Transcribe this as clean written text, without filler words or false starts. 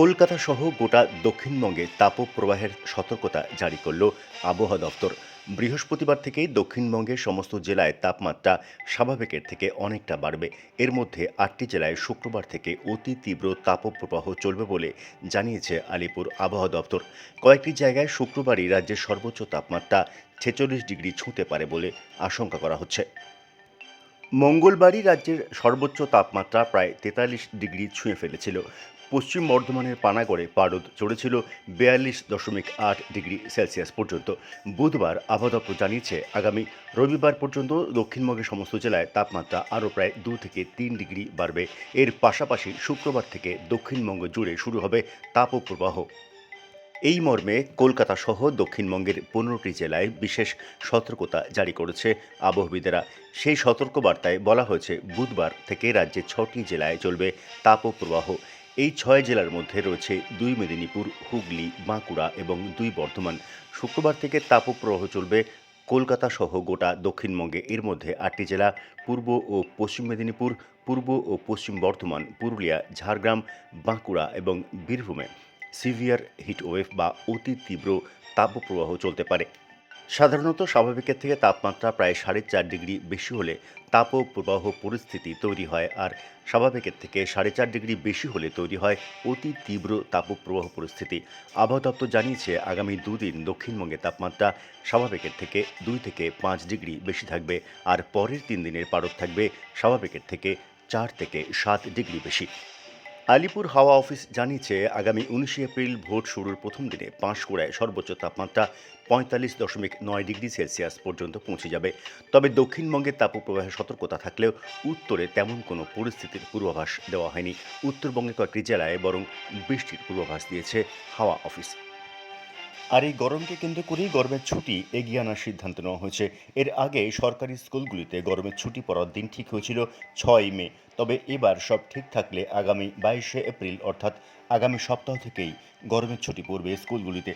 কলকাতা সহ গোটা দক্ষিণবঙ্গে তাপপ্রবাহের সতর্কতা জারি করল আবহাওয়া দপ্তর। বৃহস্পতিবার থেকেই দক্ষিণবঙ্গের সমস্ত জেলায় তাপমাত্রা স্বাভাবিকের থেকে অনেকটা বাড়বে। এর মধ্যে ৮টি জেলায় শুক্রবার থেকে অতি তীব্র তাপপ্রবাহ চলবে বলে জানিয়েছে আলিপুর আবহাওয়া দপ্তর। কয়েকটি জায়গায় শুক্রবারই রাজ্যের সর্বোচ্চ তাপমাত্রা ৪৬ ডিগ্রি ছুঁতে পারে বলে আশঙ্কা করা হচ্ছে। মঙ্গলবারই রাজ্যের সর্বোচ্চ তাপমাত্রা প্রায় ৪৩ ডিগ্রি ছুঁয়ে ফেলেছিল। পশ্চিম বর্ধমানের পানাগড়ে পারদ চড়েছিল ৪২.৮ ডিগ্রি সেলসিয়াস পর্যন্ত। বুধবার আবহাওয়া দপ্তর জানিয়েছে, আগামী রবিবার পর্যন্ত দক্ষিণবঙ্গের সমস্ত জেলায় তাপমাত্রা আরও প্রায় ২ থেকে ৩ ডিগ্রি বাড়বে। এর পাশাপাশি শুক্রবার থেকে দক্ষিণবঙ্গ জুড়ে শুরু হবে তাপপ্রবাহ। এই মর্মে কলকাতা সহ দক্ষিণবঙ্গের ১৫টি জেলায় বিশেষ সতর্কতা জারি করেছে আবহবিদেরা। সেই সতর্কবার্তায় বলা হয়েছে, বুধবার থেকে রাজ্যের ৬টি জেলায় চলবে তাপপ্রবাহ। এই ৬ জেলার মধ্যে রয়েছে ২ মেদিনীপুর, হুগলি, বাঁকুড়া এবং ২ বর্ধমান। শুক্রবার থেকে তাপপ্রবাহ চলবে কলকাতা সহ গোটা দক্ষিণবঙ্গে। এর মধ্যে ৮টি জেলা পূর্ব ও পশ্চিম মেদিনীপুর, পূর্ব ও পশ্চিম বর্ধমান, পুরুলিয়া, ঝাড়গ্রাম, বাঁকুড়া এবং বীরভূমে সিভিয়ার হিটওয়েভ বা অতি তীব্র তাপপ্রবাহ চলতে পারে। সাধারণত স্বাভাবিকের থেকে তাপমাত্রা প্রায় ৪.৫ ডিগ্রি বেশি হলে তাপপ্রবাহ পরিস্থিতি তৈরি হয়, আর স্বাভাবিকের থেকে ৪.৫ ডিগ্রি বেশি হলে তৈরি হয় অতি তীব্র তাপপ্রবাহ পরিস্থিতি। আবহাওয়া দপ্তর জানিয়েছে, আগামী দুদিন দক্ষিণবঙ্গে তাপমাত্রা স্বাভাবিকের থেকে ২ থেকে ৫ ডিগ্রি বেশি থাকবে, আর পরের ৩ দিনের পারদ থাকবে স্বাভাবিকের থেকে ৪ থেকে ৭ ডিগ্রি বেশি। আলিপুর হাওয়া অফিস জানিয়েছে, আগামী ১৯শে এপ্রিল ভোট শুরুর প্রথম দিনে পাঁশকুড়ায় সর্বোচ্চ তাপমাত্রা ৪৫.৯ ডিগ্রি সেলসিয়াস পর্যন্ত পৌঁছে যাবে। তবে দক্ষিণবঙ্গের তাপপ্রবাহের সতর্কতা থাকলেও উত্তরে তেমন কোনো পরিস্থিতির পূর্বাভাস দেওয়া হয়নি। উত্তরবঙ্গের কয়েকটি জেলায় বরং বৃষ্টির পূর্বাভাস দিয়েছে হাওয়া অফিস। আর এই গরমকে কেন্দ্র করেই গরমের ছুটি এগিয়ে আনার সিদ্ধান্ত নেওয়া হয়েছে। এর আগে সরকারি স্কুলগুলিতে গরমের ছুটি পড়ার দিন ঠিক হয়েছিল ৬ই মে। তবে এবার সব ঠিক থাকলে আগামী ২২শে এপ্রিল অর্থাৎ আগামী সপ্তাহ থেকেই গরমের ছুটি পড়বে স্কুলগুলিতে।